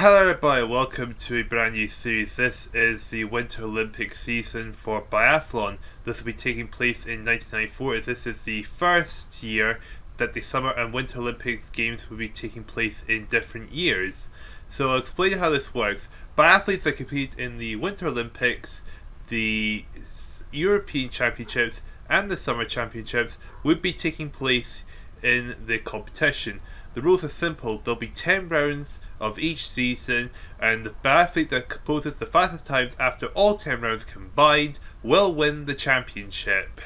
Hello everybody, welcome to a brand new series. This is the Winter Olympic season for biathlon. This will be taking place in 1994 as this is the first year that the Summer and Winter Olympics Games will be taking place in different years. So I'll explain how this works. Biathletes that compete in the Winter Olympics, the European Championships and the Summer Championships would be taking place in the competition. The rules are simple. There'll be 10 rounds of each season, and the biathlete that composes the fastest times after all 10 rounds combined will win the championship.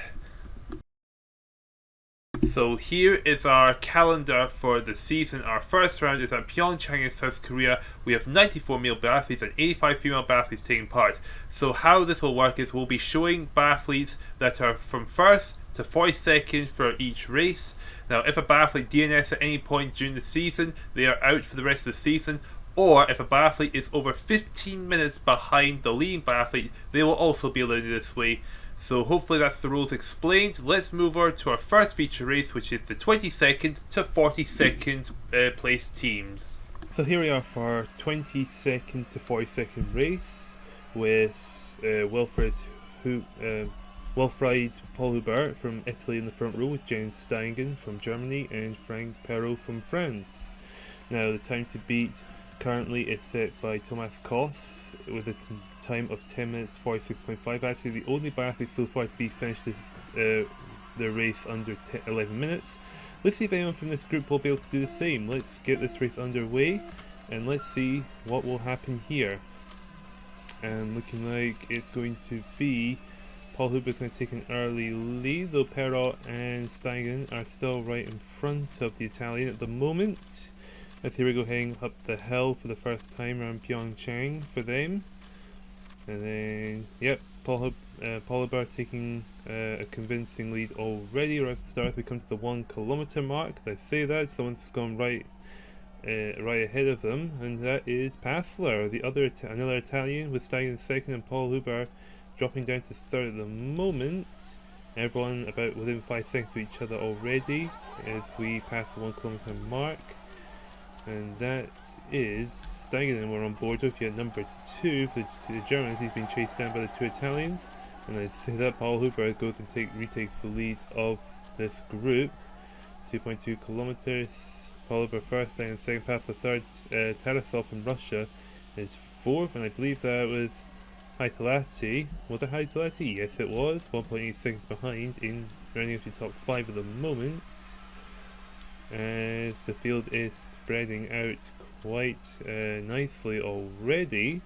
So here is our calendar for the season. Our first round is at Pyeongchang in South Korea. We have 94 male biathletes and 85 female biathletes taking part. So how this will work is we'll be showing biathletes that are from 1st to 42nd for each race. Now, if a biathlete DNS at any point during the season, they are out for the rest of the season. Or if a biathlete is over 15 minutes behind the leading biathlete, they will also be eliminated this way. So hopefully that's the rules explained. Let's move over to our first feature race, which is the 22nd to 42nd place teams. So here we are for our 22nd to 42nd race with Wilfried Paul Hubert from Italy in the front row, with Jens Steigen from Germany and Frank Perrault from France. Now the time to beat currently is set by Thomas Koss with a time of 10 minutes 46.5. Actually the only biathlete so far to be finished the race under 11 minutes. Let's see if anyone from this group will be able to do the same. Let's get this race underway and let's see what will happen here. And looking like it's going to be Paul Hubert's going to take an early lead, though Perrault and Steigen are still right in front of the Italian at the moment. As here we go, heading up the hill for the first time around Pyeongchang for them. And then, yep, Paul Hubert taking a convincing lead already right at the start. We come to the 1 kilometer mark. They say that someone's gone right ahead of them, and that is Passler, another Italian, with Steigen second and Paul Hubert dropping down to third at the moment. Everyone about within 5 seconds of each other already as we pass the 1 kilometer mark. And that is Steigen, and we're on board with you at number 2 for the Germans. He's been chased down by the 2 Italians. And I'd say that Paul Hubert goes and retakes the lead of this group. 2.2 kilometers. Paul Hubert first, Steigen second, past the third. Tarasov from Russia is fourth, and I believe that was Haitalati. Was it Haitalati? Yes, it was. 1.8 seconds behind in rounding up to top 5 at the moment. As the field is spreading out quite nicely already.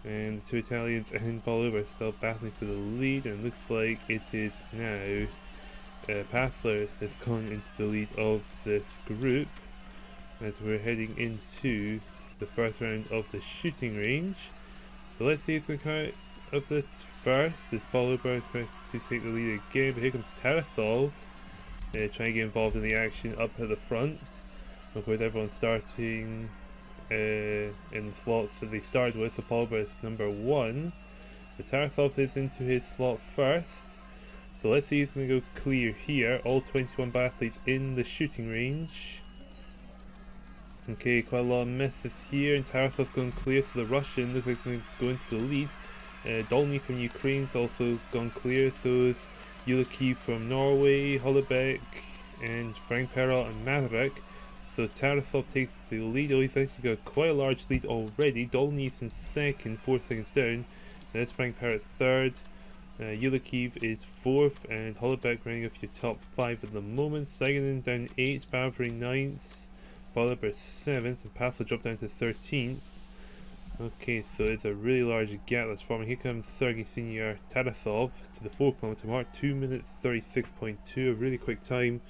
And the 2 Italians and Paul Hubert are still battling for the lead, and it looks like it is now Passler has gone into the lead of this group as we're heading into the first round of the shooting range. So let's see who's going to come out of this first. Is Paul Hubert going to take the lead again? But here comes Tarasov trying to get involved in the action up at the front. Of course, everyone's starting in the slots that they started with. So Paul Hubert is number 1. But Tarasov is into his slot first. So let's see who's going to go clear here. All 21 biathletes in the shooting range. Okay, quite a lot of misses here, and Tarasov's going clear, so the Russian looks like he's going to go into the lead. Dolny from Ukraine's also gone clear, so is Yulikiv from Norway, Hollebeck, and Frank Perrault and Matarek. So Tarasov takes the lead. Oh, he's actually got quite a large lead already. Dolny's in second, 4 seconds down. That's Frank Perrault third. Yulikiv is fourth, and Hollebeck running off your top 5 at the moment. Steigen down 8th, Bavary 9th. Paul Hubert 7th, and Passler dropped down to 13th. Okay, so it's a really large gap that's forming. Here comes Sergei Senior Tarasov to the 4 kilometer mark, 2 minutes 36.2, a really quick time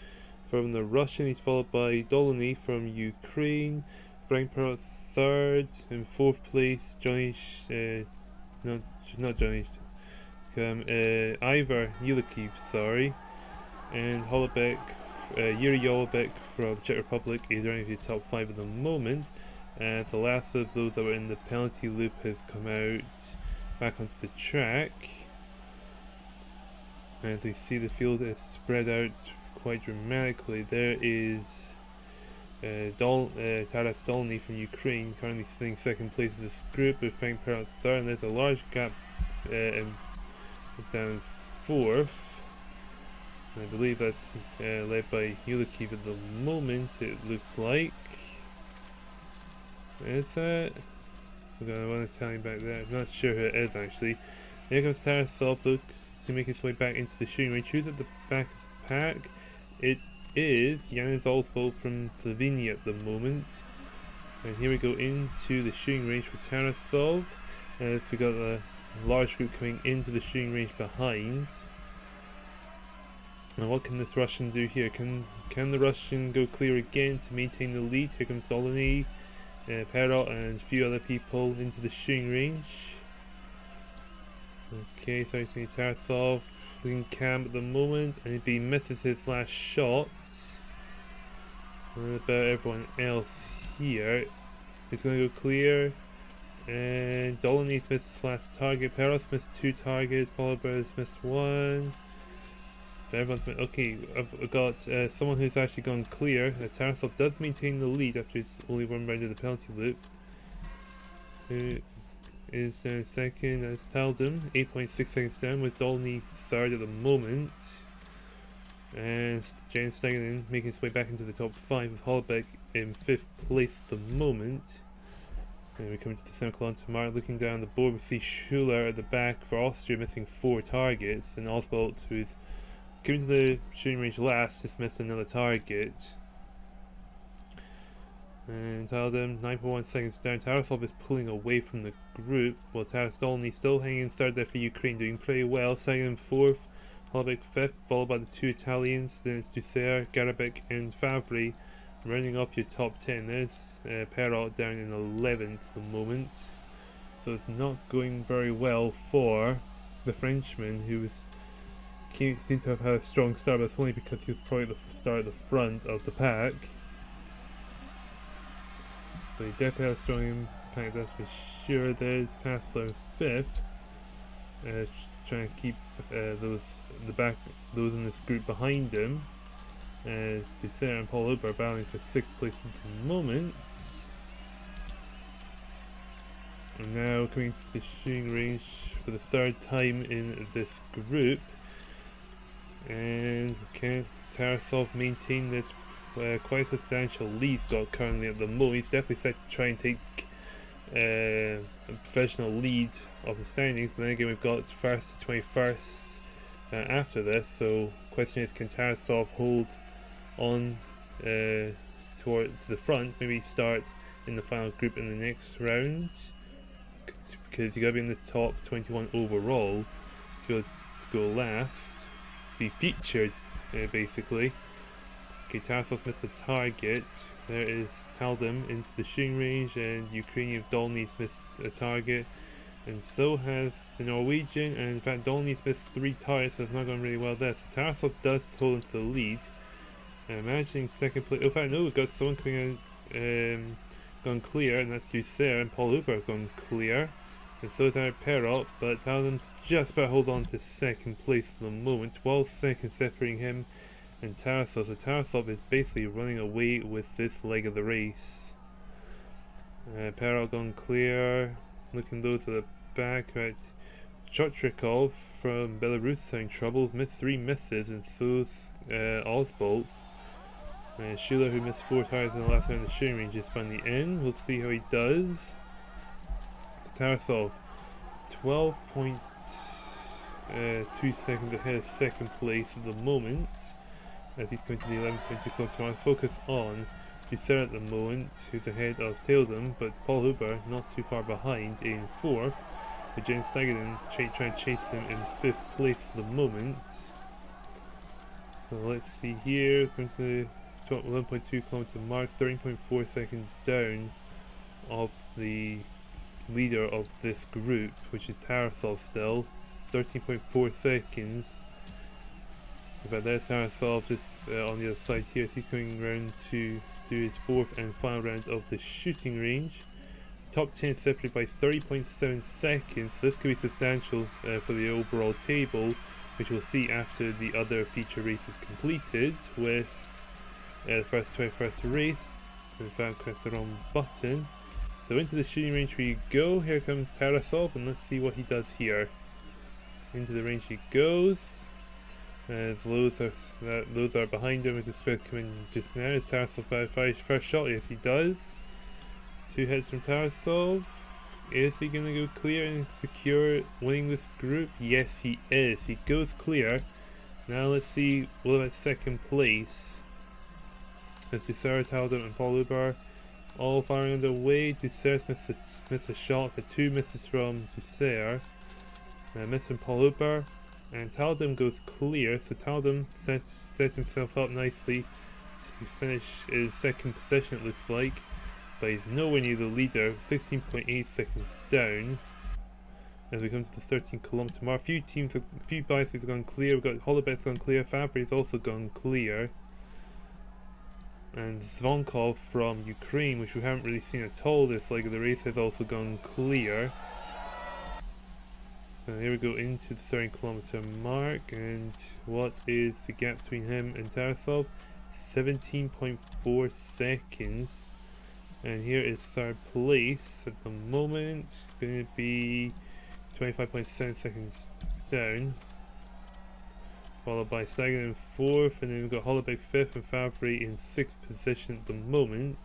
from the Russian. He's followed by Dolny from Ukraine, Frank Perrault 3rd, in 4th place, Ivar Yulikiv, sorry, and Hollebeck. Yuri Hollebeck from Czech Republic is running the top 5 at the moment, and the last of those that were in the penalty loop has come out back onto the track. And you see the field is spread out quite dramatically. There is Taras Dolny from Ukraine currently sitting second place in this group with Frank Perrott third, and there's a large gap down fourth. I believe that's led by Yulikiv at the moment, it looks like. Is that? I want to tell you back there. I'm not sure who it is actually. Here comes Tarasov though to make his way back into the shooting range. Who's at the back of the pack? It is Janis Olsbo from Slovenia at the moment. And here we go into the shooting range for Tarasov. As we got a large group coming into the shooting range behind. And what can this Russian do here? Can the Russian go clear again to maintain the lead? Here comes Dolny, Perrott and a few other people into the shooting range. Okay, so it's Tarasov looking calm at the moment, and he misses his last shot. What about everyone else here? He's going to go clear, and Dolny's missed his last target. Perrott's missed 2 targets. Polibber's missed 1. Everyone's been, okay, I've got someone who's actually gone clear. Tarasov does maintain the lead after it's only one round of the penalty loop. Who is down second? That's Taldum, 8.6 seconds down, with Dolny third at the moment. And James Stegenin making his way back into the top 5, with Hollebeck in 5th place at the moment. And we come to the semi-kilometer mark. Looking down the board, we see Schuler at the back for Austria missing 4 targets, and Oswald, who's coming to the shooting range last, just missed another target. And Taldum, 9.1 seconds down. Tarasov is pulling away from the group, while Taras Dolny still hanging third there for Ukraine, doing pretty well. Second 4th, Hollebeck 5th, followed by the 2 Italians. Then it's Dussert, Garabek and Favre rounding off your top 10. There's Perrott down in 11th at the moment. So it's not going very well for the Frenchman, who seemed to have had a strong start, but it's only because he was probably the start at the front of the pack. But he definitely had a strong impact, that's for sure. There's Passler 5th, trying to keep those in this group behind him, as Dussert and Paul Ober are battling for 6th place at the moment. And now coming to the shooting range for the 3rd time in this group. And can Tarasov maintain this quite substantial lead he's got currently at the moment? He's definitely set to try and take a professional lead of the standings, but then again we've got 1st to 21st after this, so the question is, can Tarasov hold on to the front, maybe start in the final group in the next round, because you got to be in the top 21 overall to go last, be featured basically. Okay, Tarasov missed a target. There is Taldum into the shooting range, and Ukrainian Dolny's missed a target, and so has the Norwegian, and in fact Dolny's missed 3 targets, so it's not going really well there. So Tarasov does hold into the lead. Managing second place. In fact, no, we've got someone coming out, gone clear, and that's Dussert, and Paul Huber have gone clear, and so is Eric Perrott, but Taldum's just about to hold on to second place at the moment, 12 seconds separating him and Tarasov. So Tarasov is basically running away with this leg of the race. Perrott gone clear, looking low to the back, right. Chotrikov from Belarus having trouble, missed 3 misses, and so's Oswald. Schuler, who missed 4 targets in the last round of the shooting range, is finally in. We'll see how he does. Tarasov, 12.2 seconds ahead of second place at the moment, as he's coming to the 11.2 kilometer mark. Focus on Dussert at the moment, who's ahead of Taldum, but Paul Huber not too far behind in 4th, with James Stegenin trying to chase him in 5th place at the moment. So let's see here, going to the 11.2 kilometer mark, 13.4 seconds down of the leader of this group, which is Tarasov still, 13.4 seconds. In fact, there's Tarasov just on the other side here, so he's coming around to do his 4th and final round of the shooting range. Top 10 separated by 30.7 seconds, so this could be substantial for the overall table, which we'll see after the other feature races completed, with the first 21st race In fact, press the wrong button. So into the shooting range we go. Here comes Tarasov, and let's see what he does here. Into the range he goes. As loads are behind him, just about to come in just now. Is Tarasov by a first shot? Yes, he does. 2 hits from Tarasov. Is he going to go clear and secure winning this group? Yes, he is. He goes clear. Now let's see what about second place. As Dussert, Talden and Paul Uber all firing underway. Dussert missed a shot, but 2 misses from Dussert. Miss from Paul Uber. And Talden goes clear, so Talden sets himself up nicely to finish in second position, it looks like. But he's nowhere near the leader, 16.8 seconds down. As we come to the 13-kilometer mark, a few bicycles have gone clear. We've got Holubek's gone clear, Fabry's also gone clear. And Zvonkov from Ukraine, which we haven't really seen at all this leg of the race, has also gone clear. And here we go into the 13-kilometer mark, and what is the gap between him and Tarasov? 17.4 seconds. And here is third place at the moment, going to be 25.7 seconds down. Followed by Sagan in 4th, and then we've got Holubek 5th and Favre in 6th position at the moment.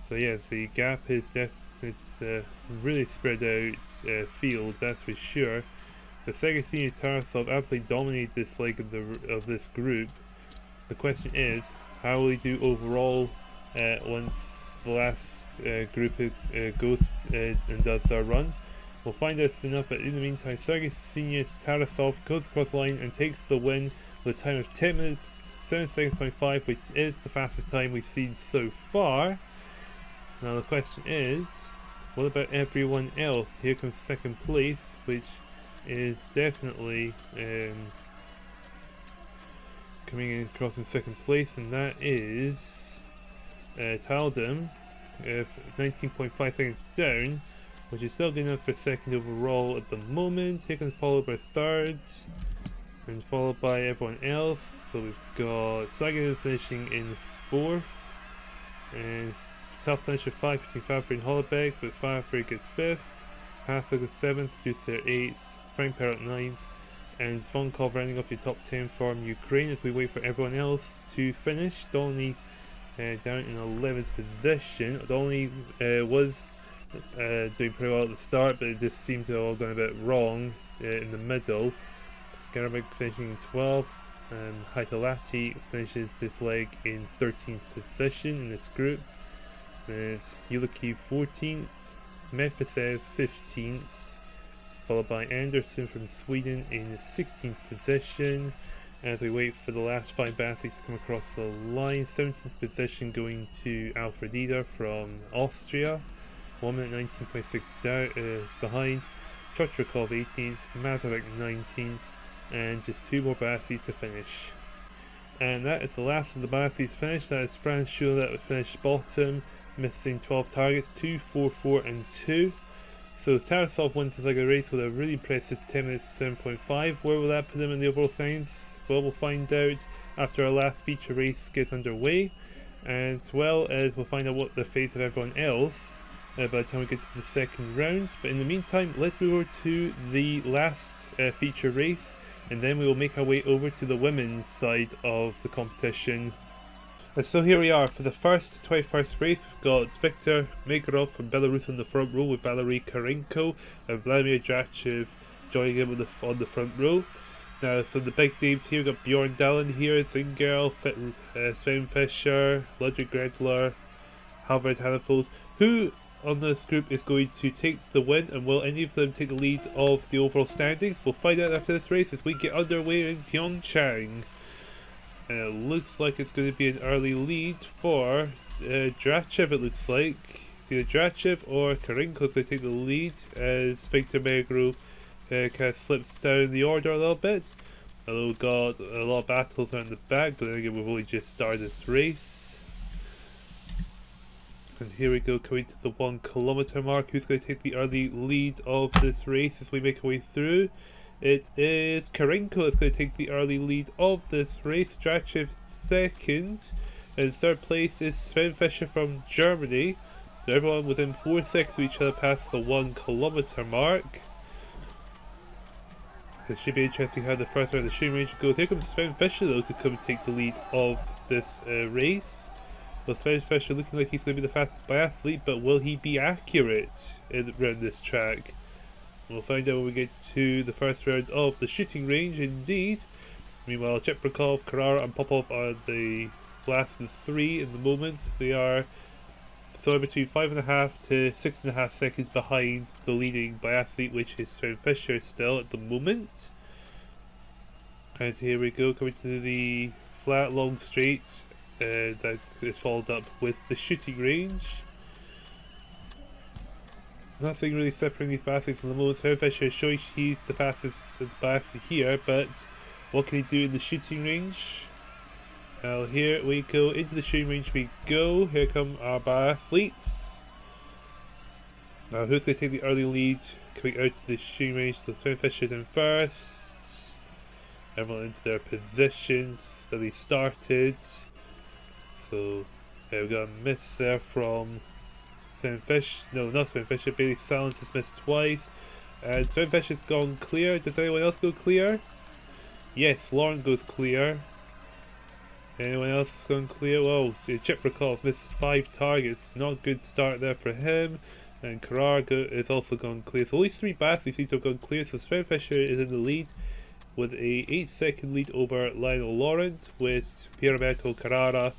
So yeah, the gap is definitely really spread out field, that's for sure. The second senior Tarasov absolutely dominated this leg of this group. The question is, how will he do overall once the last group goes and does their run? We'll find out soon enough, but in the meantime, Sergei Senior Tarasov goes across the line and takes the win with a time of 10 minutes 7 seconds 5, which is the fastest time we've seen so far. Now the question is, what about everyone else? Here comes second place, which is definitely coming in across in second place, and that is Taldum, 19.5 seconds down, which is still good enough for second overall at the moment. Here comes Paulo by third, and followed by everyone else. So we've got Sagan finishing in 4th, and tough finish with 5 between Favre and Holubek, but Favre gets 5th, Hassel gets 7th, Dussert 8th, Frank Perrot 9th, and Zvonkov rounding off your top 10 from Ukraine as we wait for everyone else to finish. Dolny down in 11th position. Dolny was doing pretty well at the start, but it just seemed to have all gone a bit wrong in the middle. Garabek finishing in 12th, and Haitalati finishes this leg in 13th position in this group. There's Yulikiv 14th, Medvedev 15th, followed by Anderson from Sweden in 16th position. As we wait for the last 5 athletes to come across the line, 17th position going to Alfred Eder from Austria, 1 minute 19.6 down behind, Chochrakov 18th, Mazarek 19th, and just 2 more athletes to finish. And that is the last of the biathletes finished. That is Franz Schuler that would finish bottom, missing 12 targets, 2, 4, 4, and 2. So Tarasov wins this leg of race with a really impressive 10 minutes 7.5. Where will that put him in the overall standings? Well, we'll find out after our last feature race gets underway, as well as we'll find out what the fate of everyone else by the time we get to the second round. But in the meantime, let's move over to the last feature race, and then we will make our way over to the women's side of the competition. And so here we are for the 21st race. We've got Viktor Megrov from Belarus on the front row with Valery Karenko and Vladimir Drachev joining him on the front row. Now, so the big names here, we've got Bjorn Dahlen here, Zingel, Sven Fischer, Ludwig Gredler, Halvard Hannefold. Who on this group is going to take the win, and will any of them take the lead of the overall standings? We'll find out after this race as we get underway in Pyeongchang. And it looks like it's going to be an early lead for Drachev, it looks like. Either Drachev or Karenko is going to take the lead as Viktor Megrov kind of slips down the order a little bit. Although we've got a lot of battles around the back, but then again we've only just started this race. And here we go, coming to the 1 kilometer mark. Who's going to take the early lead of this race as we make our way through? It is Karenko that's going to take the early lead of this race. Drachev second, In third place is Sven Fischer from Germany. So everyone within 4 seconds of each other past the 1 kilometer mark. It should be interesting how the first round of the shooting range goes. Here comes Sven Fischer though to come and take the lead of this race. Well, Sven Fischer looking like he's going to be the fastest biathlete, but will he be accurate around this track? We'll find out when we get to the first round of the shooting range indeed. Meanwhile, Cheprikov, Carrara and Popov are the last of the 3 in the moment. They are somewhere between 5.5 to 6.5 seconds behind the leading biathlete, which is Sven Fischer still at the moment. And here we go, coming to the flat long straight that is followed up with the shooting range. Nothing really separating these biathletes in the moment. Sven Fischer is showing he's the fastest biathlete here, but what can he do in the shooting range? Well, here we go, into the shooting range we go. Here come our biathletes. Now, who's going to take the early lead coming out to the shooting range? So Sven Fischer's in first. Everyone into their positions that they started. So, we've got a miss there from Sven Fischer. No, not Sven Fischer. Bailey Salins has missed twice. And Sven Fischer's gone clear. Does anyone else go clear? Yes, Lauren goes clear. Anyone else gone clear? Well, Cheprikov missed 5 targets. Not a good start there for him. And Carrara is also gone clear. So only 3 biathletes seem to have gone clear. So Sven Fischer is in the lead with a 8-second lead over Lionel Laurent, with Pierroberto Carrara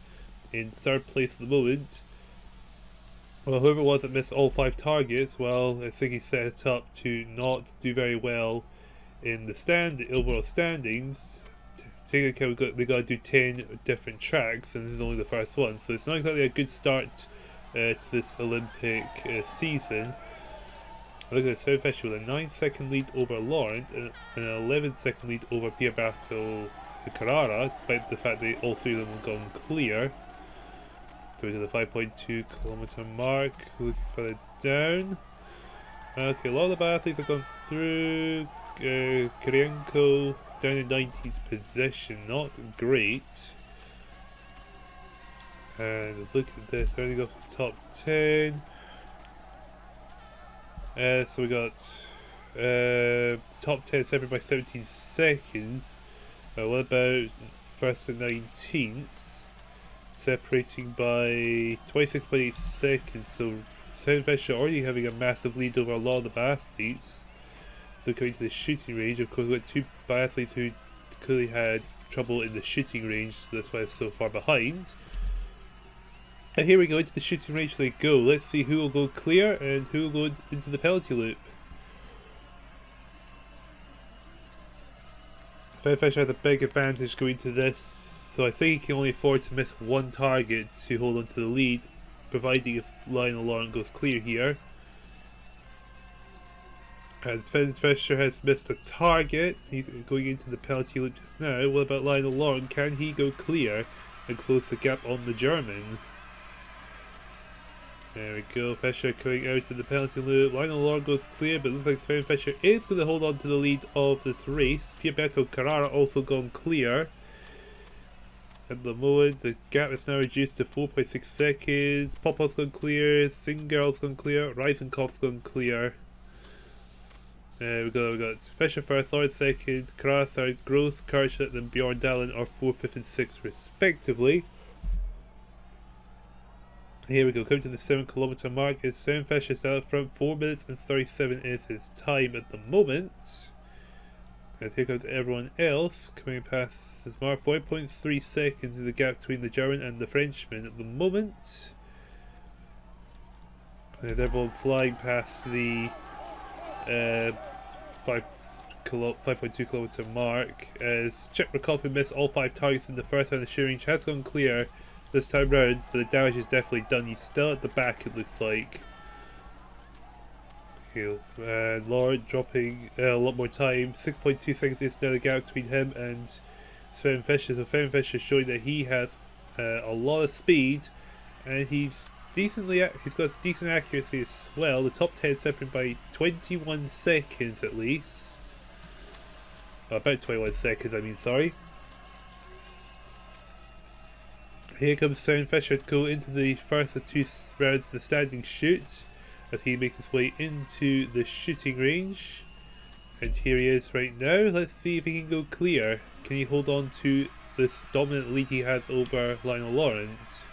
in 3rd place at the moment. Well, whoever it was that missed all 5 targets, well, I think he set it up to not do very well in the overall standings. Taking account they got to do 10 different tracks, and this is only the first one, so it's not exactly a good start to this Olympic season. Look at Sven Fischer with a 9-second lead over Laurent and an 11-second lead over Pierroberto Carrara, despite the fact that all 3 of them have gone clear. So we to the 5.2 kilometer mark, looking further down. Okay, a lot of the biathletes have gone through. Kirienko down in 19th position, not great. And look at this, only got the top 10. So we got top 10 separated by 17 seconds. What about first and 19th? Separating by 26.8 seconds. So Sven Fischer already having a massive lead over a lot of the biathletes. So coming to the shooting range, of course we've got 2 biathletes who clearly had trouble in the shooting range, so that's why it's so far behind. And here we go, into the shooting range they go. Let's see who will go clear and who will go into the penalty loop. Sven Fischer has a big advantage going to this, so I think he can only afford to miss 1 target to hold on to the lead, providing if Lionel Laurent goes clear here. And Sven Fischer has missed a target. He's going into the penalty loop just now. What about Lionel Laurent? Can he go clear and close the gap on the German? There we go. Fischer coming out to the penalty loop. Lionel Laurent goes clear, but it looks like Sven Fischer is going to hold on to the lead of this race. Pierroberto Carrara also gone clear. At the moment, the gap is now reduced to 4.6 seconds. Popov's gone clear. Singer's gone clear. Reisenkoff's gone clear. We got Fischer first, Laurent second, Carrara third, Groth, Kirchlet and Bjorn Dahlen are 4th, 5th and 6th respectively. Here we go, coming to the 7 kilometer mark. Is Sven Fischer still up front, 4 minutes and 37 is his time at the moment. And here comes everyone else coming past his mark. 4.3 seconds is the gap between the German and the Frenchman at the moment. And there's everyone flying past the 5.2 kilometer mark, as Cheprikov, who missed all 5 targets in the first round of shooting range, has gone clear this time round, but the damage is definitely done. He's still at the back, it looks like. Okay, and Laurent dropping a lot more time. 6.2 seconds is now the gap between him and Sven Fischer. So Sven Fischer showing that he has a lot of speed, and he's got decent accuracy as well. The top 10 separated by 21 seconds at least. About 21 seconds, I mean, sorry. Here comes Sam Fisher to go into the first of 2 rounds of the standing shoot as he makes his way into the shooting range. And here he is right now. Let's see if he can go clear. Can he hold on to this dominant lead he has over Lionel Lawrence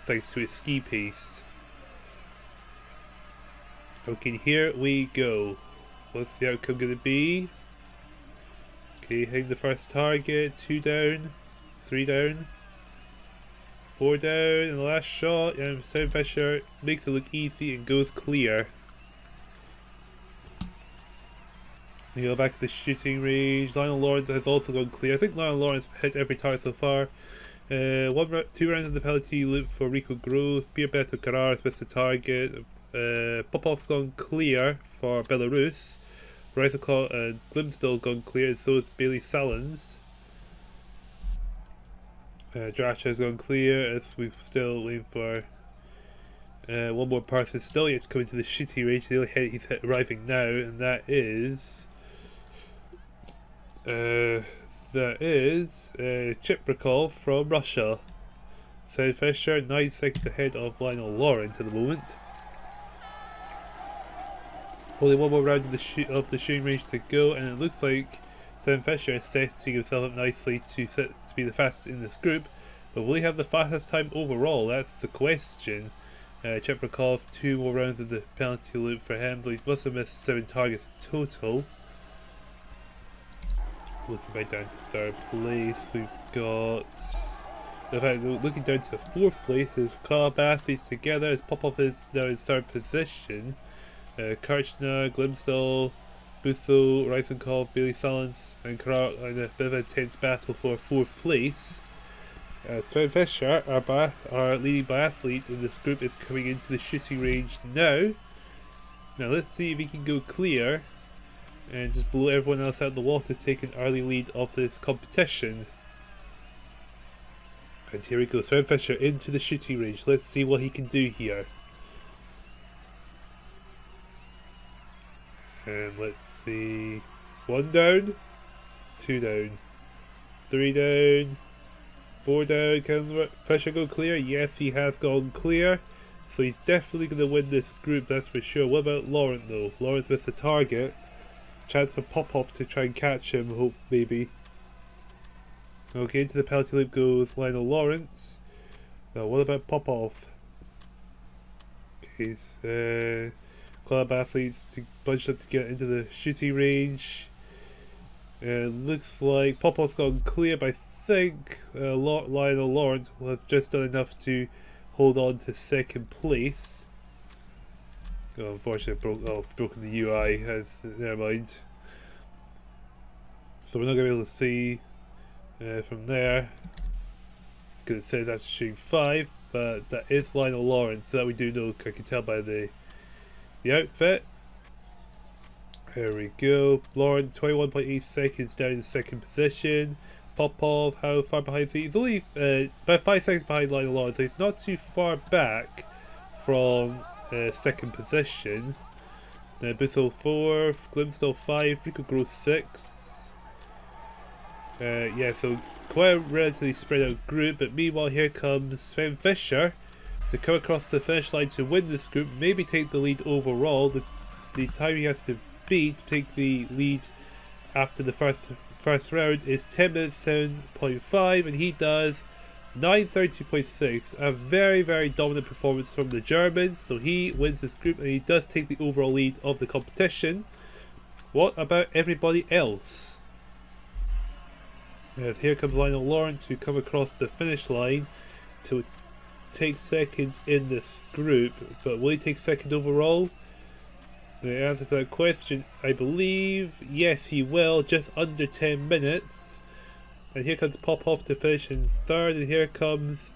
thanks to his ski pace? Okay, here we go. What's the outcome going to be? Okay, hitting the first target. 2 down, 3 down, 4 down, and the last shot. And Sam Fisher makes it look easy and goes clear. We go back to the shooting range. Lionel Lawrence has also gone clear. I think Lionel Lawrence hit every target so far. 2 rounds of the penalty loop for Rico Gross. Beto Carrara's missed the target. Popov's gone clear for Belarus. Reisicott and Glimstall gone clear, and so is Bailey Salins. Drash has gone clear as we're still waiting for one more person still yet to come into the shooting range. The only hit he's arriving now, and that is Chiprikov from Russia. Sam Fisher 9 seconds ahead of Lionel Lawrence at the moment. Only one more round of the shooting range to go, and it looks like Sam Fisher is setting himself up nicely to be the fastest in this group. But will he have the fastest time overall? That's the question. Chiprikov, 2 more rounds of the penalty loop for him, though he must have missed 7 targets in total. Looking back down to 3rd place, we've got... In fact, looking down to 4th place, there's club athletes together as Popov is now in 3rd position. Kirchner, Glimstall, Busso, Reisenkopf, Bailey Salins, and Carrara in a bit of an intense battle for 4th place. Sven Fischer, our leading biathlete in this group, is coming into the shooting range now. Now let's see if he can go clear and just blow everyone else out of the water, take an early lead of this competition. And here we go, Sven Fischer into the shooting range. Let's see what he can do here. And let's see, 1 down, 2 down, 3 down, 4 down. Can Fisher go clear? Yes, he has gone clear. So he's definitely going to win this group, that's for sure. What about Lawrence though? Lawrence missed the target. Chance for Popov to try and catch him, hope maybe. Okay, into the penalty loop goes Lionel Lawrence. Now what about Popov? Okay, club athletes bunched up to get into the shooting range. Looks like Popov's gone clear, but I think Lionel Lawrence will have just done enough to hold on to 2nd place. Oh, unfortunately, I've broken the UI. Never mind. So we're not going to be able to see from there, because it says that's shooting 5, but that is Lionel Lawrence, so that we do know. I can tell by the outfit. There we go. Lawrence 21.8 seconds down in 2nd position. Popov, how far behind is he? He's only about 5 seconds behind Lionel Lawrence, so he's not too far back from 2nd position. Busso 4th, Glimstall 5, Rico Gross 6. Yeah, so quite a relatively spread out group, but meanwhile here comes Sven Fischer to come across the finish line to win this group, maybe take the lead overall. The time he has to beat to take the lead after the first round is 10 minutes 7.5, and he does 9:32.6. A very, very dominant performance from the German, so he wins this group and he does take the overall lead of the competition. What about everybody else? Here comes Lionel Lawrence to come across the finish line to take 2nd in this group, but will he take 2nd overall? The answer to that question, I believe, yes he will, just under 10 minutes. And here comes Popov to finish in 3rd, and here comes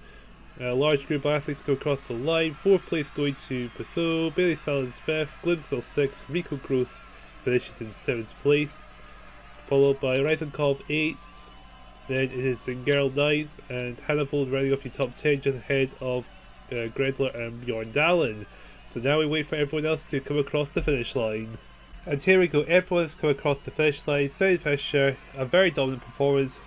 a large group of athletes go across the line. 4th place going to Busso, Bailey Salins 5th, Glimstall 6th, Rico Gross finishes in 7th place, followed by Reisenkopf 8th, then it is Zingerl 9th, and Hannavold rounding off your top 10 just ahead of Gredler and Bjorn Dahlen. So now we wait for everyone else to come across the finish line. And here we go, everyone's come across the finish line. Sven Fischer, a very dominant performance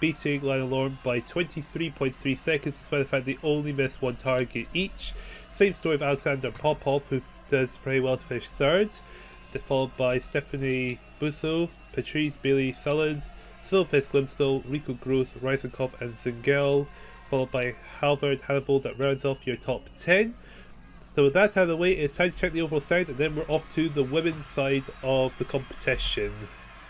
beating Lionel Lorne by 23.3 seconds, despite the fact they only missed one target each. Same story of Alexander Popov, who does very well to finish third, followed by Stephanie Busso, Patrice Bailey-Sullins, Sylvester Glimstall, Rico Gross, Reisenkopf and Zingel, followed by Halvard Hannavold that rounds off your top 10. So with that out of the way, it's time to check the overall standings, and then we're off to the women's side of the competition.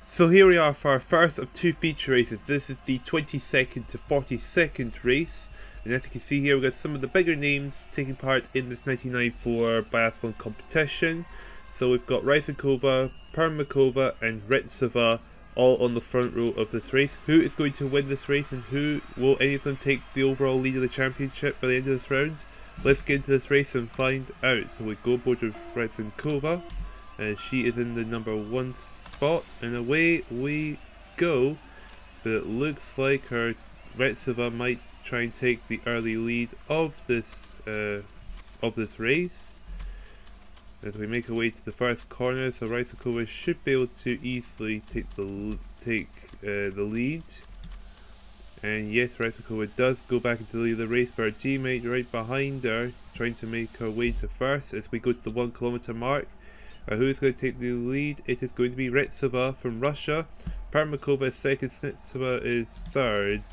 So here we are for our first of two feature races. This is the 22nd to 42nd race. And as you can see here, we've got some of the bigger names taking part in this 1994 biathlon competition. So we've got Ryzhenkova, Permikova and Retseva all on the front row of this race. Who is going to win this race, and who will any of them take the overall lead of the championship by the end of this round? Let's get into this race and find out. So we go aboard with Ryzhenkova, and she is in the number 1 spot, and away we go. But it looks like her Retseva might try and take the early lead of this race. As we make our way to the first corner, so Ryzhenkova should be able to easily take the lead. And yes, Ryzhenkova does go back into the lead of the race, but her teammate right behind her trying to make her way to first as we go to the 1 kilometer mark. Who is going to take the lead? It is going to be Retseva from Russia. Permikova is second, Snitseva is third.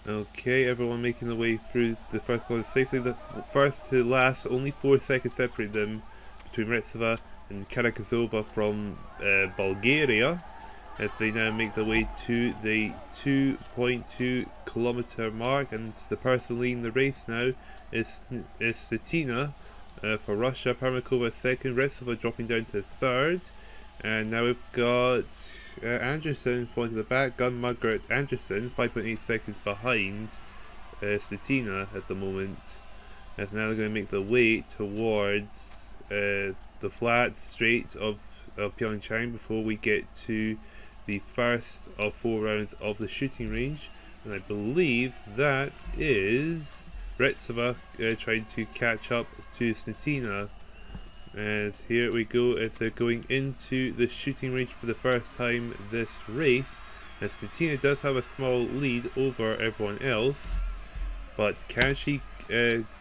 Okay, everyone making their way through the first corner safely. The first to last, only 4 seconds separate them between Retseva and Karakazova from Bulgaria, as they now make their way to the 2.2 kilometer mark. And the person leading the race now is Stetina for Russia. Permikova second, Retseva dropping down to third. And now we've got Anderson falling to the back. Gun Margaret Anderson 5.8 seconds behind Stetina at the moment, as now they're going to make their way towards the flat straight of Pyeongchang before we get to the first of 4 rounds of the shooting range. And I believe that is Retseva trying to catch up to Stetina. As here we go, as they're going into the shooting range for the first time this race. And Stetina does have a small lead over everyone else, but can she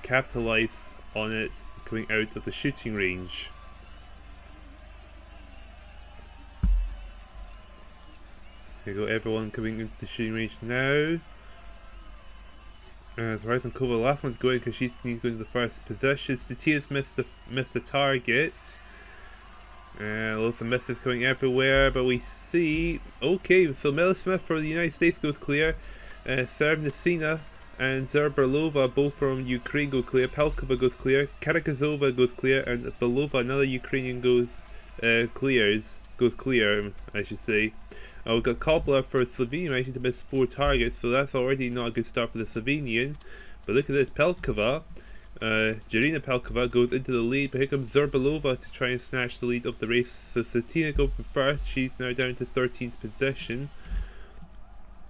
capitalize on it coming out of the shooting range? Here we go, everyone coming into the shooting range now. As Ryzhenkova, the last one's going because she's going to the first position. Stetia's missed the target. Lots of misses coming everywhere, but we see. Okay, so Mela Smith for the United States goes clear. Servnesina and Zerbalova, both from Ukraine, go clear. Pelkova goes clear. Karakazova goes clear, and Belova, another Ukrainian, goes clear, I should say. We've got Koblar for Slovenia managing to miss 4 targets, so that's already not a good start for the Slovenian. But look at this, Pelkova, Jarina Pelkova goes into the lead, but here comes Zerbalova to try and snatch the lead of the race. So Stetina goes from first, she's now down to 13th position.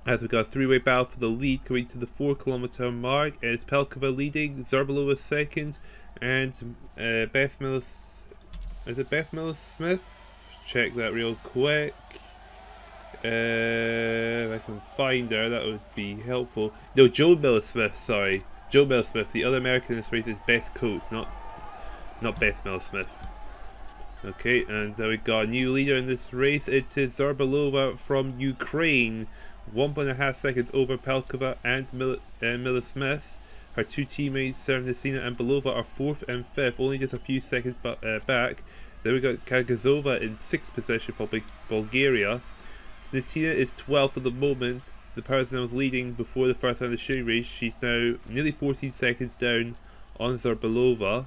As we've got a 3-way battle for the lead coming to the 4 kilometer mark, and it's Pelkova leading, Zerbalova second, and Beth Millis Smith? Check that real quick. If I can find her, that would be helpful. No, Joe Miller-Smith, sorry. Joe Miller-Smith. The other American in this race is Beth Coates, not Beth Miller-Smith. Okay, and we got a new leader in this race. It is Zerbalova from Ukraine. 1.5 seconds over Pelkova and Miller-Smith. Her 2 teammates, Servnesina and Belova, are 4th and 5th, only just a few seconds back. Then we got Karakazova in 6th position for Bulgaria. Stetina is 12th at the moment. The person that was leading before the first round of the shooting race, she's now nearly 14 seconds down on Zerbalova.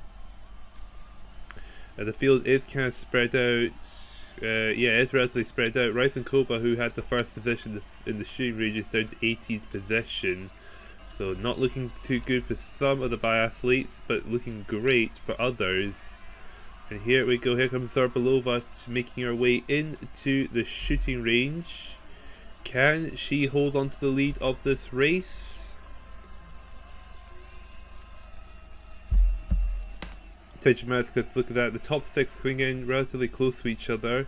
The field is kind of spread out. Yeah, it's relatively spread out. Ryzhenkova, who had the first position in the shooting range, is down to 18th position. So not looking too good for some of the biathletes, but looking great for others. And here we go, here comes Zerbalova making her way into the shooting range. Can she hold on to the lead of this race? Attention mouse, because look at that, the top 6 coming in relatively close to each other.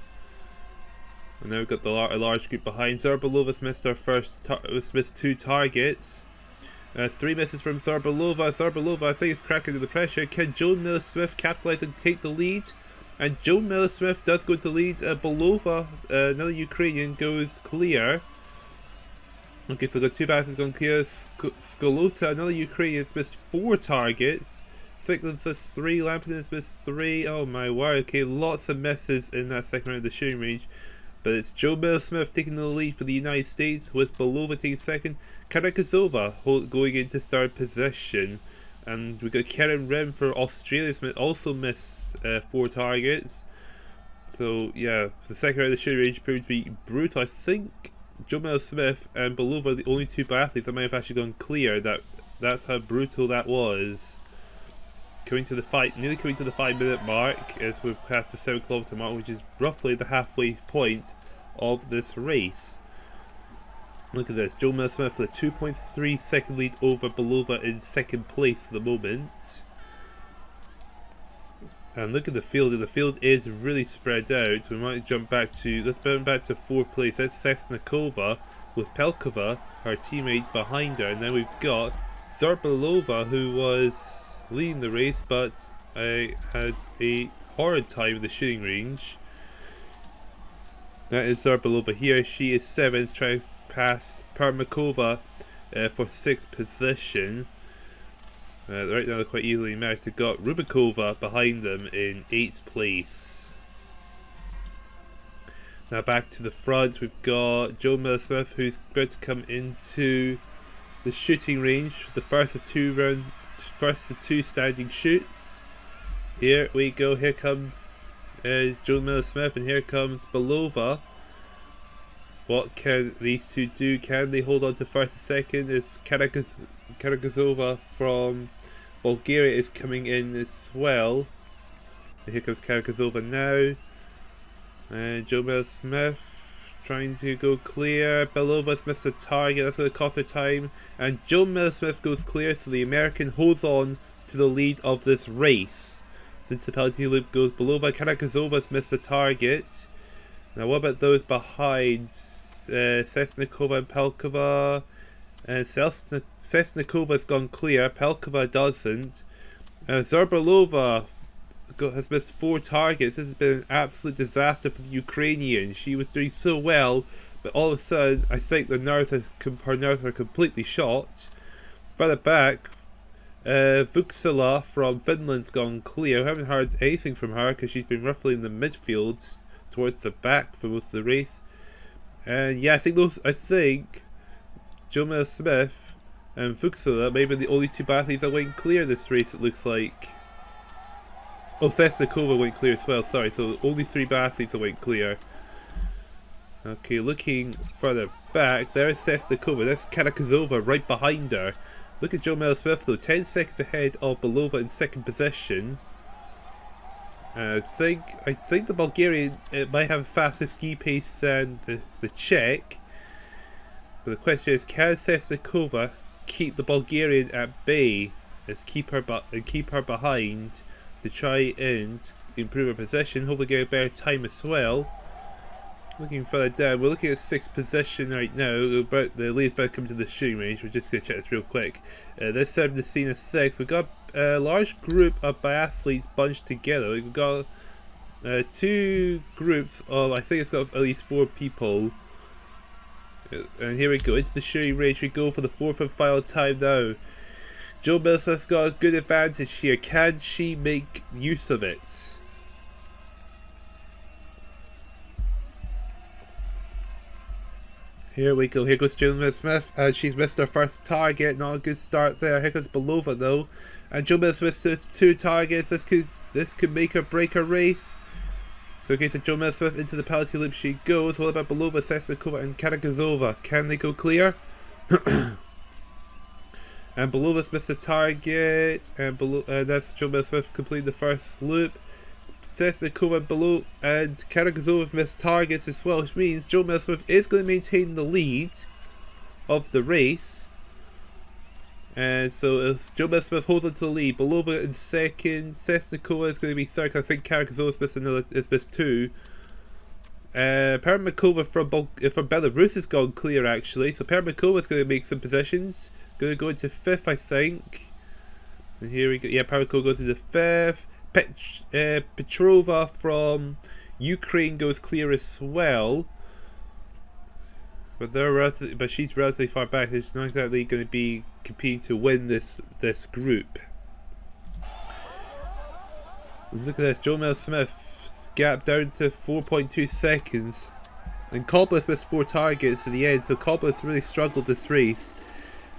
And now we've got a large group behind. Zorbelova's missed missed 2 targets. 3 misses from Zorbalova. Zorbalova, I think, is cracking under the pressure. Can Joan Miller-Smith capitalize and take the lead? And Joan Miller-Smith does go to the lead. Bolova, another Ukrainian, goes clear. Okay, so we've got 2 battles going clear. Skolota, another Ukrainian, has missed 4 targets. Sickland's missed 3. Lampton's missed 3. Oh my word. Okay, lots of misses in that second round of the shooting range. But it's Joan Miller-Smith taking the lead for the United States, with Bolova taking second. Karakazova going into 3rd position. And we've got Karen Rim for Australia, also missed 4 targets. So yeah, the second round of the shooting range proved to be brutal. I think Joan Miller-Smith and Bolova are the only 2 biathletes that might have actually gone clear. That's how brutal that was. Nearly coming to the 5-minute mark as we're past the 7-kilometer mark, which is roughly the halfway point of this race. Look at this, Joan Miller-Smith with a 2.3 second lead over Bolova in 2nd place at the moment. And look at the field. The field is really spread out. We might jump back to, let's jump back to 4th place. That's Sesnikova with Pelkova, her teammate, behind her. And then we've got Zorbalova, who was leading the race, but I had a horrid time in the shooting range. That is Zorbalova here. She is 7th, trying to pass Permakova for 6th position. Right now they're quite easily matched. They've got Rubikova behind them in 8th place. Now back to the front, we've got Joan Miller-Smith, who's about to come into the shooting range for the first of 2 standing shoots. Here we go, here comes Joan Miller-Smith, and here comes Bolova. What can these 2 do? Can they hold on to 1st and 2nd? Is Karakazova from Bulgaria is coming in as well. And here comes Karakazova now. And Joan Miller-Smith trying to go clear. Belova's missed a target, that's going to cost her time. And Joan Miller-Smith goes clear, so the American holds on to the lead of this race. Since the penalty loop goes Belova, Karakazova's missed a target. Now what about those behind? Sesnikova and Pelkova. Sesnikova's gone clear, Pelkova doesn't. Zorbalova has missed 4 targets. This has been an absolute disaster for the Ukrainian. She was doing so well, but all of a sudden I think her nerves are completely shot. Further back, Vuksala from Finland's gone clear. I haven't heard anything from her because she's been roughly in the midfield towards the back for most of the race. And yeah, I think Joan Miller-Smith and Vuksala may be the only 2 biathletes that went clear this race, it looks like. Oh, Sesnikova went clear as well, sorry, so only 3 biathletes that went clear. Okay, looking further back, there's Sesnikova, that's Karakazova right behind her. Look at Joan Miller-Smith though, 10 seconds ahead of Belova in 2nd position. I think the Bulgarian might have a faster ski pace than the Czech. But the question is, can Sesnikova keep the Bulgarian at bay? Keep her behind to try and improve her position, hopefully get a better time as well. Looking further down, we're looking at 6th position right now. The lead's about to come to the shooting range. We're just going to check this real quick. This time the scene is 6th. We've got a large group of biathletes bunched together. We've got 2 groups of, I think it's got at least 4 people. And here we go, into the shooting range we go for the 4th and final time now. Joan Miller-Smith's got a good advantage here. Can she make use of it? Here we go, here goes Joan Miller-Smith, and she's missed her first target. Not a good start there. Here comes Belova though, and Joan Miller-Smith has 2 targets. This could make or break her race. So okay, so Joan Miller-Smith into the penalty loop she goes. What about Belova, Sesnikova and Karakazova? Can they go clear? And Belova's missed a target, and that's Joan Miller-Smith completing the first loop. Sesnikova and Karakazova missed targets as well, which means Joan Miller-Smith is going to maintain the lead of the race. And so if Joan Miller-Smith holds on to the lead, Belova in 2nd, Sesnikova is going to be 3rd. I think Karakazova is missed 2. Permakova from Belarus has gone clear actually, so Permakova is going to make some positions. Going to go into 5th, I think. And here we go. Yeah, Permakova goes into 5th. Petrova from Ukraine goes clear as well. But she's relatively far back. She's not exactly going to be competing to win this group. And look at this, Joe Smith's gap down to 4.2 seconds. And Koblis missed 4 targets at the end, so Koblis really struggled this race.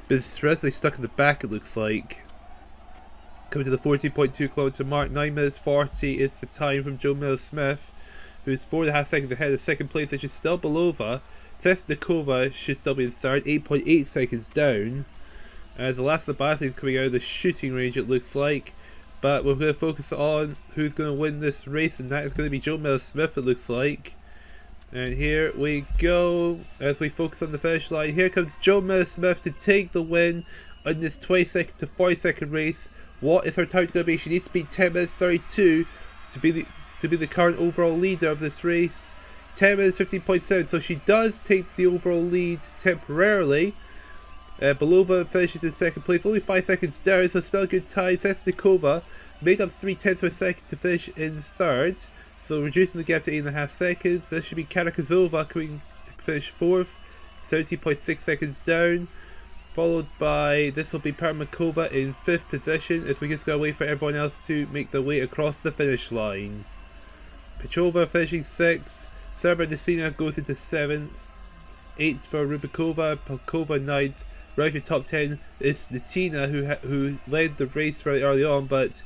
But it's relatively stuck in the back, it looks like. Coming to the 14.2 kilometer mark, 9 minutes 40 is the time from Joe Smith, who's 4.5 seconds ahead of second place, which is still Belova. Tesnikova should still be in third, 8.8 seconds down. As the last of the biathlons coming out of the shooting range, it looks like. But we're going to focus on who's going to win this race, and that is going to be Joe Smith, it looks like. And here we go, as we focus on the finish line. Here comes Joe Smith to take the win on this 22nd to 42nd race. What is her time going to be? She needs to beat 10 minutes 32 to be the current overall leader of this race. 10 minutes 15.7, so she does take the overall lead temporarily. Belova finishes in second place, only 5 seconds down, so still a good time. Tesnikova made up 0.3 of a second to finish in third, so reducing the gap to 8.5 seconds. This should be Karakazova coming to finish fourth, 17.6 seconds down. Followed by, this will be Permakova in 5th position, as we just gotta wait for everyone else to make their way across the finish line. Petrova finishing 6th, Serbia goes into 7th, 8th for Rubikova, Polkova 9th. Right for top 10 is Natina, who led the race very early on, but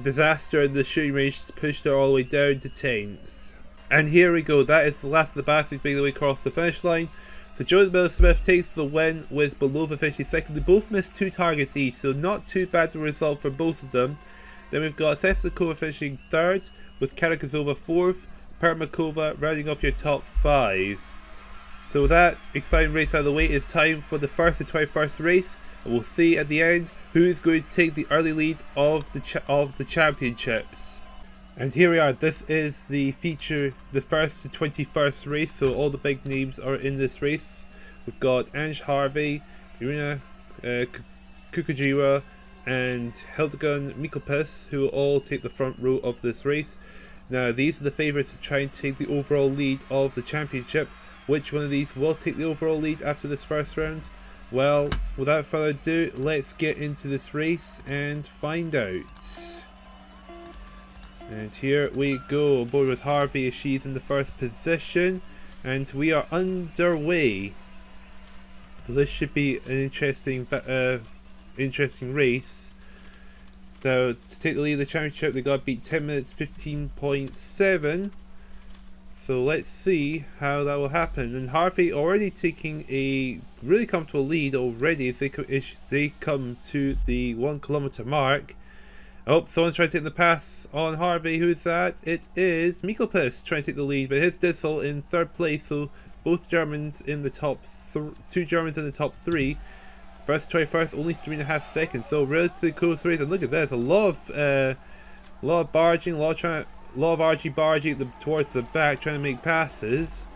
disaster in the shooting range pushed her all the way down to 10th. And here we go, that is the last of the Bassies making their way across the finish line. So Joe Smith takes the win with Belova finishing second. They both missed 2 targets each, so not too bad a result for both of them. Then we've got Sesnikova finishing third, with Karakazova 4th, Permakova rounding off your top 5. So with that exciting race out of the way, it's time for the 1st and 21st race, and we'll see at the end who is going to take the early lead of the championships. And here we are, this is the feature, the 1st to 21st race, so all the big names are in this race. We've got Ange Harvey, Irina Kukujiwa, and Hildegard Mikkelpis, who will all take the front row of this race. Now these are the favourites to try and take the overall lead of the championship. Which one of these will take the overall lead after this first round? Well, without further ado, let's get into this race and find out. And here we go, aboard with Harvey as she's in the 1st position, and we are underway. So this should be an interesting race. Now, to take the lead of the championship, they got to beat 10 minutes 15.7. So let's see how that will happen. And Harvey already taking a really comfortable lead already as they come to the 1 kilometer mark. Oh, someone's trying to take the pass on Harvey. Who is that? It is Mikkelpis trying to take the lead, but his Dissel in 3rd place. So both Germans in the top 2 Germans in the top 3. First to 21st, only 3.5 seconds. So relatively close race. And look at this, a lot of barging, a lot of argy-bargy towards the back, trying to make passes.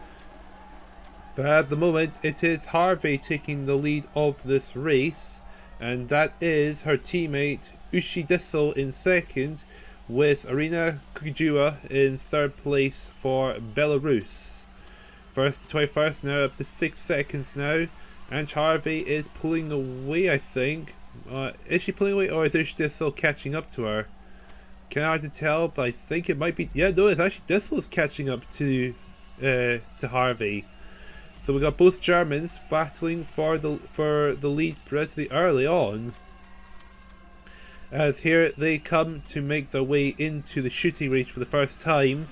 But at the moment, it is Harvey taking the lead of this race, and that is her teammate Ushi Dissel in 2nd, with Irina Kukujiwa in 3rd place for Belarus. 1st to 21st now up to 6 seconds now, and Harvey is pulling away, I think. Is she pulling away, or is Ushi Dissel catching up to her? Kind of hard to tell, but I think it might be. Yeah, no, it's actually Dissel is catching up to Harvey. So we got both Germans battling for the lead relatively early on. As here they come to make their way into the shooting range for the first time.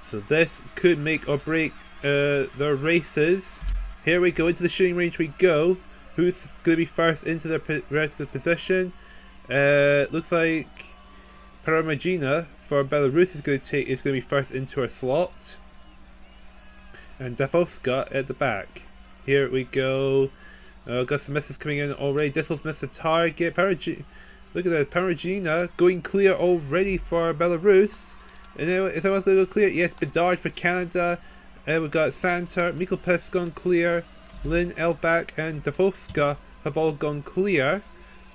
So this could make or break their races. Here we go, into the shooting range we go. Who's going to be first into their relative position? Looks like Paramagina for Belarus is going to be first into her slot, and Dafoska at the back. Here we go. Got some misses coming in already. Dissel's missed a target. Look at that, Paramagina going clear already for Belarus, And then is anyone going to go clear? Yes, Bedard for Canada. We've got Santer, Mikkelpus gone clear. Lynn, Elbach, and Dafovska have all gone clear.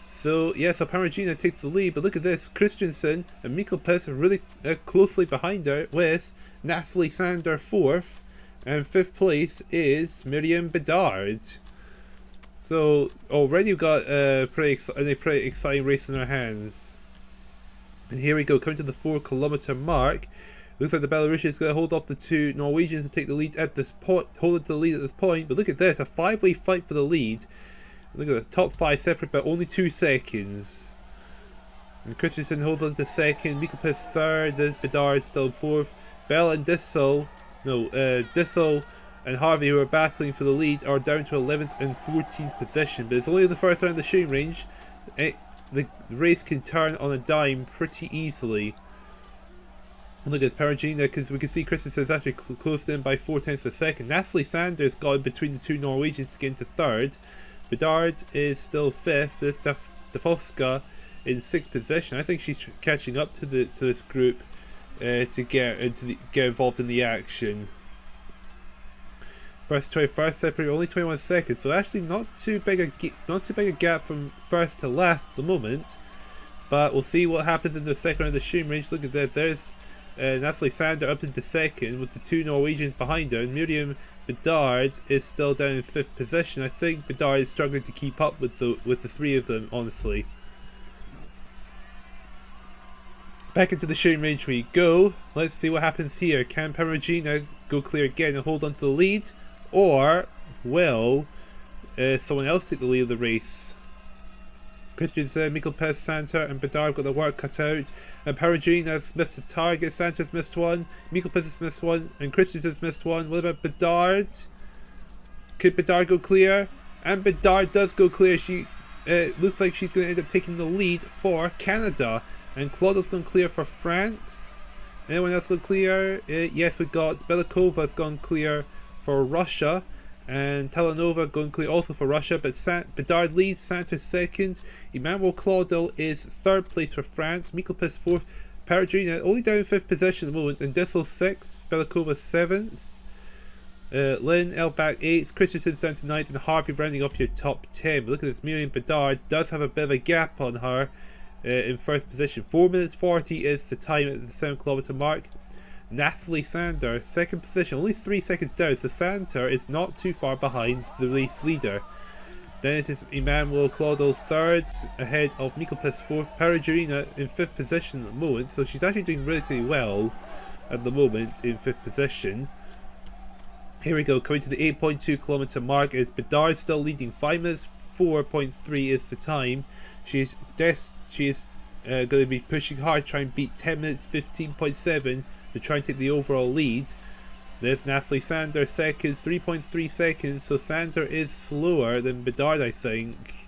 So, yeah, so Paragina takes the lead, but look at this. Christensen and Mikkelpus are really closely behind her, with Natalie Sander 4th, and 5th place is Miriam Bedard. So, already we've got a pretty exciting race in our hands. And here we go, coming to the 4-kilometer mark. Looks like the Belarusians going to hold off the 2 Norwegians to take the lead at this point, hold it to the lead at this point. But look at this, a 5-way fight for the lead. Look at the top 5 separate by only 2 seconds. And Christensen holds on to 2nd, Mikkelpus 3rd, there's Bedard still 4th. Bell and Dissel and Harvey, who are battling for the lead, are down to 11th and 14th position. But it's only the first round of the shooting range. The race can turn on a dime pretty easily. And look at this Paragina, because we can see Christensen's actually close in by 4/10 of a second. Natalie Sanders got in between the 2 Norwegians to get into 3rd. Bedard is still 5th. There's Dafovska in 6th position. I think she's catching up to this group to get involved in the action. First to 21st separate only 21 seconds, so actually not too big a gap from first to last at the moment. But we'll see what happens in the second round of the shooting range. Look at this. There's Natalie Sander up into 2nd with the 2 Norwegians behind her, and Miriam Bedard is still down in 5th position. I think Bedard is struggling to keep up with the 3 of them, honestly. Back into the shooting range we go. Let's see what happens here. Can Paragina go clear again and hold on to the lead? Or will someone else take the lead of the race? Christensen, Mikkelpus, Santer, and Bedard got their work cut out. And Paragina's missed a target. Santer's missed one. Mikkelpus has missed one. And Christensen's missed one. What about Bedard? Could Bedard go clear? And Bedard does go clear. She looks like she's going to end up taking the lead for Canada. And Claudel's gone clear for France. Anyone else gone clear? Yes, we got Belakova's gone clear for Russia. And Talanova going clear also for Russia, but Bedard leads, Santer 2nd, Emmanuel Claudel is 3rd place for France, Mikkelpus 4th, Paragina only down in 5th position at the moment, and Dissel 6th, Belakova 7th, Lynn Elbach 8th, Christensen's down to 9th, and Harvey rounding off your top 10. But look at this, Miriam Bedard does have a bit of a gap on her in 1st position. 4 minutes 40 is the time at the 7-kilometer mark. Natalie Sander, 2nd position, only 3 seconds down, so Sander is not too far behind the race leader. Then it is Emmanuel Claudel 3rd, ahead of Mikkelpus 4th, Paragina in 5th position at the moment, so she's actually doing relatively well at the moment in 5th position. Here we go, coming to the 8.2-kilometer mark is Bedard still leading, 5 minutes 4.3 is the time. She is going to be pushing hard, try and beat 10 minutes 15.7 to try and take the overall lead. There's Natalie Sander 2nd, 3.3 seconds, so Sander is slower than Bedard, I think.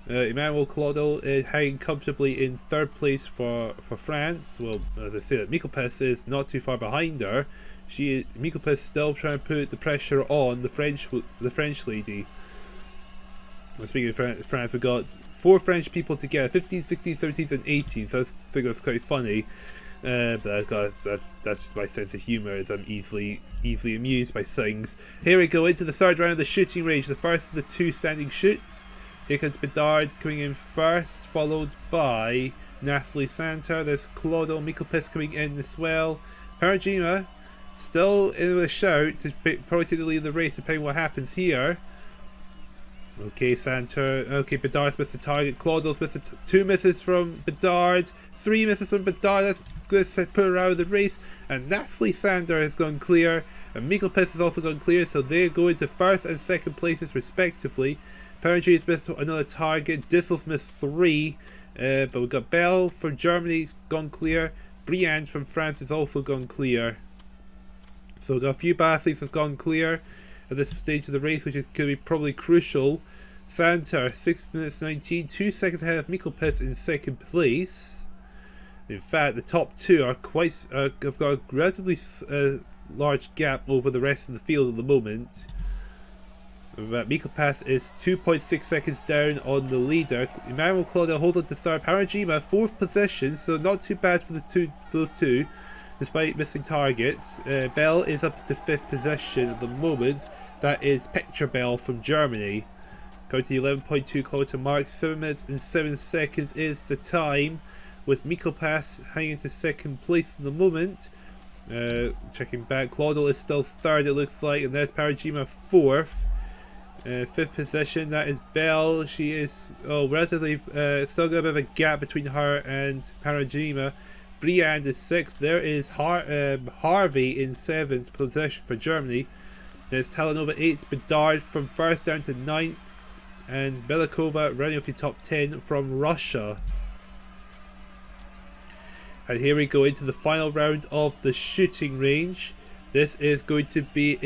Emmanuel Claudel is hanging comfortably in 3rd place for France. Well, as I said, Mikkelpus is not too far behind her. Mikkelpus still trying to put the pressure on the French lady. Well, speaking of France, we've got 4 French people together, 15, 16, 17, and 18, so I think that's quite funny. But that's just my sense of humour, as I'm easily amused by things. Here we go into the 3rd round of the shooting range, the first of the 2 standing shoots. Here comes Bedard coming in first, followed by Natalie Sander. There's Claudio Mikkelpus coming in as well. Paragina still in with a shout to probably take the lead of the race, depending on what happens here. Okay, Sander. Okay, Bedard's missed the target. Claudel's missed 2 misses from Bedard. 3 misses from Bedard. Let's put her out of the race. And Natalie Sander has gone clear. And Mikkelpus has also gone clear. So they go into 1st and 2nd places respectively. Paragina's missed another target. Dissel's missed 3. But we've got Bell from Germany gone clear. Briand from France has also gone clear. So we've got a few biathletes have gone clear at this stage of the race, which is going to be probably crucial. Sander, 6 minutes 19, 2 seconds ahead of Mikkelpus in 2nd place. In fact, the top 2 are have got a relatively large gap over the rest of the field at the moment. Mikkelpus is 2.6 seconds down on the leader. Emmanuel Claudel holds on to 3rd. Paragina 4th position, so not too bad for those two. despite missing targets. Bell is up to 5th position at the moment. That is Picture Bell from Germany. Going to the 11.2 kilometer mark, 7 minutes and 7 seconds is the time, with Mikkelpass hanging to 2nd place at the moment. Checking back, Claudel is still 3rd, it looks like, and there's Parajima 4th. 5th position, that is Bell. She is relatively still got a bit of a gap between her and Parajima. Briand is 6th. There is Harvey in 7th position for Germany. There's Talanova 8th, Bedard from 1st down to 9th, and Belikova running off the top 10 from Russia. And here we go into the final round of the shooting range. This is going to be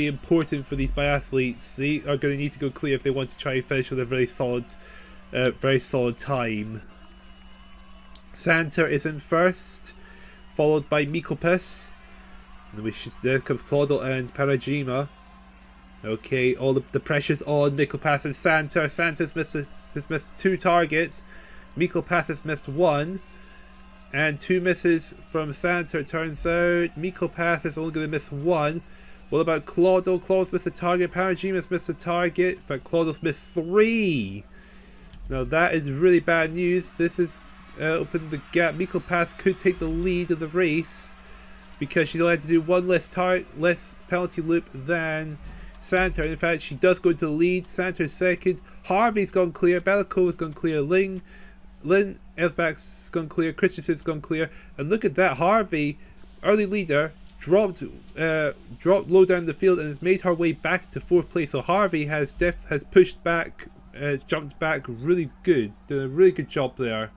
important for these biathletes. They are going to need to go clear if they want to try and finish with a very solid time. Santer is in 1st, followed by Mikkelpass. There comes Claudel and Parajima. Okay, all the pressure's on Mikkelpass and Santer. Santer's has missed 2 targets. Mikkelpass has missed 1. And 2 misses from Santer, it turns out. Mikkelpass is only going to miss 1. What about Claudel? Claudel's missed a target. Parajima's missed a target. In fact, Claudel's missed 3. Now that is really bad news. This has opened the gap. Mikkelpass could take the lead of the race, because she's only had to do 1 less penalty loop than Santer. In fact, she does go to the lead. Santer's 2nd. Harvey's gone clear. Belikova's gone clear. Lynn Evbach's gone clear. Christensen's gone clear. And look at that. Harvey, early leader, dropped low down the field and has made her way back to 4th place. So Harvey has pushed back, jumped back really good. Did a really good job there.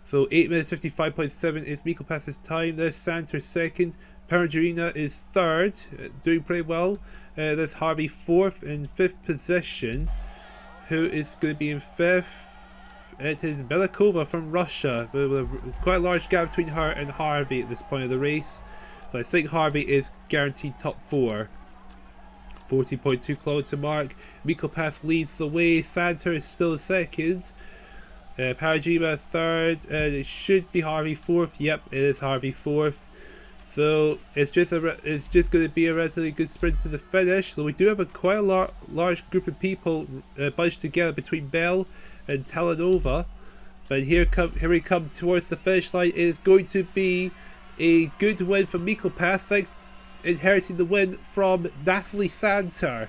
So 8 minutes 55.7 is Mikkelpass's time. There's Santer 2nd. Parajarina is 3rd, doing pretty well. There's Harvey 4th in 5th position. Who is going to be in 5th? It is Belikova from Russia, with a quite a large gap between her and Harvey at this point of the race. So I think Harvey is guaranteed top 4. 40.2 kilometer mark. Mikkelpass leads the way. Santer is still 2nd. Parajima 3rd, and it should be Harvey 4th. Yep, it is Harvey 4th. So it's just going to be a relatively good sprint to the finish. So we do have quite a large group of people bunched together between Bell and Talanova. But here we come towards the finish line. It is going to be a good win for Mikkelpass, thanks inheriting the win from Nathalie Santer.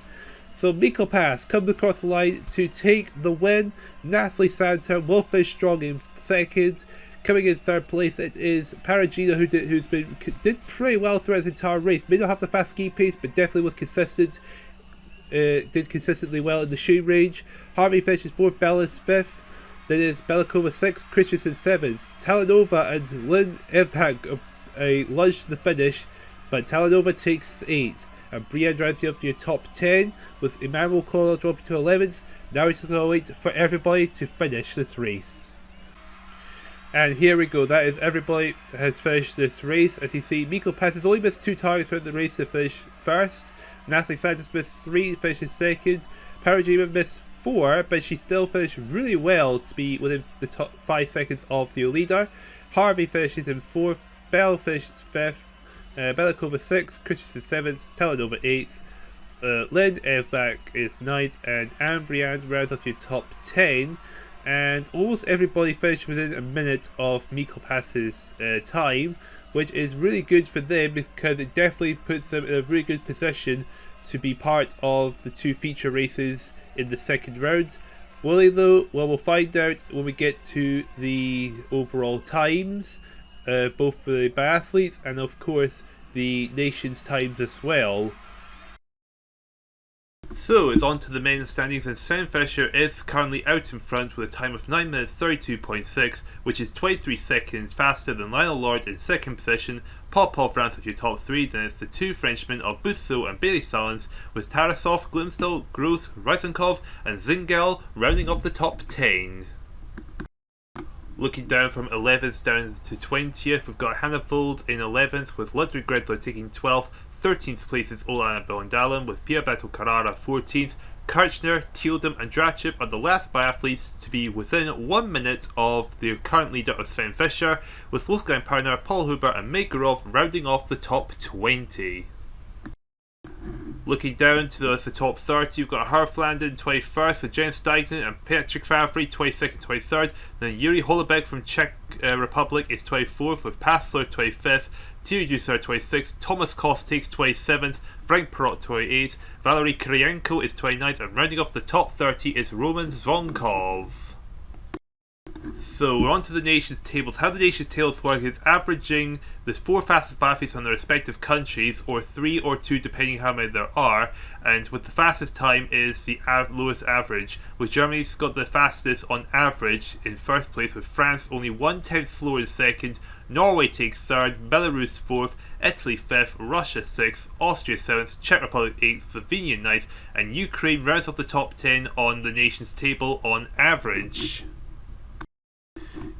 So Mikkelpass comes across the line to take the win. Nathalie Santer will finish strong in 2nd. Coming in 3rd place, it is Parajina, who did pretty well throughout the entire race. May not have the fast ski pace, but definitely was consistent. Did consistently well in the shooting range. Harvey finishes 4th, Bell is 5th. Then it's Belikova 6th, Christensen 7th. Talanova and Lynn Evbach lunge to the finish, but Talanova takes 8th. And Briand rounds up for your top 10, with Emmanuel Claudel dropping to 11th. Now it's going to wait for everybody to finish this race. And here we go, that is everybody has finished this race. As you see, Mikkelpass has only missed 2 targets throughout the race to finish 1st. Nathalie Santos missed 3, finishes 2nd. Parajima missed 4, but she still finished really well to be within the top 5 seconds of the leader. Harvey finishes in 4th, Bell finishes 5th, Belikova 6th, Christensen 7th, Talanova 8th. Lynn Evbach is 9th, and Anne Briand rounds off your top 10. And almost everybody finished within a minute of Mikkelpass's time, which is really good for them, because it definitely puts them in a really good position to be part of the 2 feature races in the 2nd round. Will they though? Well, we'll find out when we get to the overall times, both for the biathletes and of course the nation's times as well. So it's on to the men's standings, and Sven Fischer is currently out in front with a time of 9 minutes 32.6, which is 23 seconds faster than Lionel Lord in 2nd position. Popov rounds off your top 3, then it's the 2 Frenchmen of Busseau and Bailey Salins, with Tarasov, Glimsdal, Gross, Ryzenkov and Zingel rounding up the top 10. Looking down from 11th down to 20th, we've got Hannevold in 11th, with Ludwig Gredler taking 12th. 13th place is Olana Bellandalam, with Pia Beto Carrara 14th, Kirchner, Tieldum and Drachev are the last biathletes to be within 1 minute of the current leader of Sven Fischer, with Wolfgang Perner, Paul Huber and Megorov rounding off the top 20. Looking down to the top 30, we've got Herflanden 21st with Jens Steignen and Patrick Favre 22nd, 23rd. Then Yuri Holubek from Czech Republic is 24th with Passler 25th, Thierry Dussard 26th, Thomas Kostik's 27th, Frank Perot 28th, Valery Kirienko is 29th, and rounding off the top 30 is Roman Zvonkov. So we're on to the nations tables. How the nations tables work is averaging the 4 fastest biathletes from their respective countries, or 3 or 2 depending how many there are, and with the fastest time is the lowest average, with Germany's got the fastest on average in first place, with France only 1/10 slower in second, Norway takes third, Belarus 4th, Italy 5th, Russia 6th, Austria 7th, Czech Republic 8th, Slovenia 9th, and Ukraine rounds off the top 10 on the nations table on average.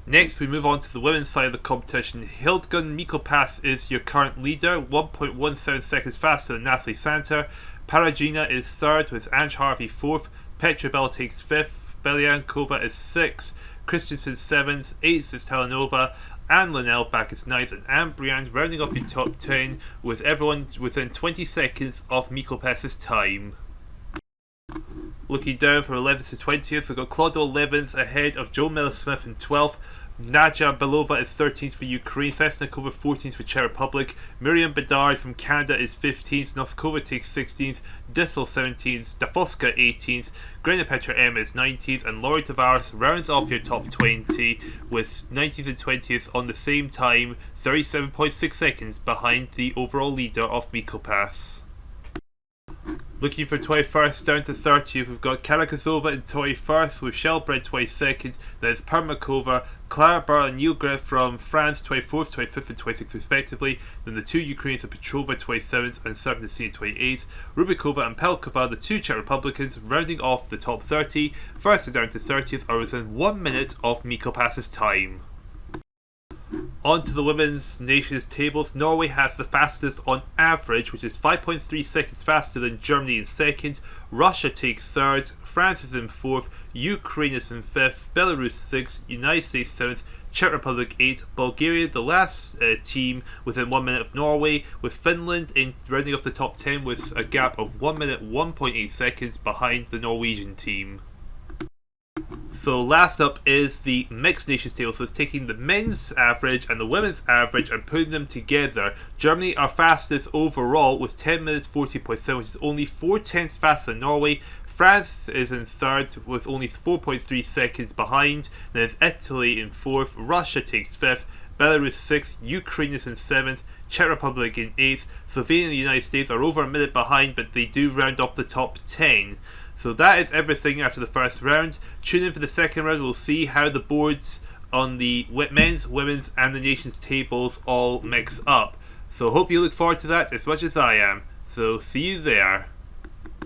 Next, we move on to the women's side of the competition. Hildegund Mikkelpass is your current leader, 1.17 seconds faster than Natalie Santer. Paragina is third with Ange Harvey 4th. Petra Bell takes 5th. Belyankova is 6th. Christensen 7th. 8th is Talanova. Anne Linnell back is 9th. And Anne Briand rounding off the top 10 with everyone within 20 seconds of Mikkelpass's time. Looking down from 11th to 20th, we've got Claudio 11th ahead of Joe Miller-Smith in 12th. Nadja Belova is 13th for Ukraine, Vesnikova 14th for Czech Republic, Miriam Bedard from Canada is 15th, Noskova takes 16th, Dissel 17th, Dafoska 18th, Grena Petra M is 19th, and Laurie Tavares rounds off your top 20 with 19th and 20th on the same time, 37.6 seconds behind the overall leader of Mikkelpass. Looking for 21st down to 30th, we've got Karakazova in 21st with Shelbred 22nd, there's Permakova, Clara Barra-Nilgre from France 24th, 25th and 26th respectively, then the 2 Ukrainians are Petrova 27th and Serpentine 28th, Rubikova and Pelkova, the 2 Czech Republicans, rounding off the top 30, first and down to 30th are within 1 minute of Mikkelpass's time. On to the women's nations tables. Norway has the fastest on average, which is 5.3 seconds faster than Germany in second. Russia takes third, France is in fourth, Ukraine is in fifth, Belarus 6th, United States 7th, Czech Republic 8th, Bulgaria the last team within 1 minute of Norway, with Finland in rounding off the top 10 with a gap of 1 minute 1.8 seconds behind the Norwegian team. So last up is the mixed nations table. So it's taking the men's average and the women's average and putting them together. Germany are fastest overall with 10 minutes 40.7, which is only 4/10 faster than Norway. France is in third with only 4.3 seconds behind. Then it's Italy in fourth, Russia takes fifth, Belarus 6th, Ukraine is in 7th, Czech Republic in 8th, Slovenia and the United States are over a minute behind, but they do round off the top 10. So that is everything after the first round. Tune in for the second round. We'll see how the boards on the men's, women's and the nations tables all mix up. So hope you look forward to that as much as I am. So see you there.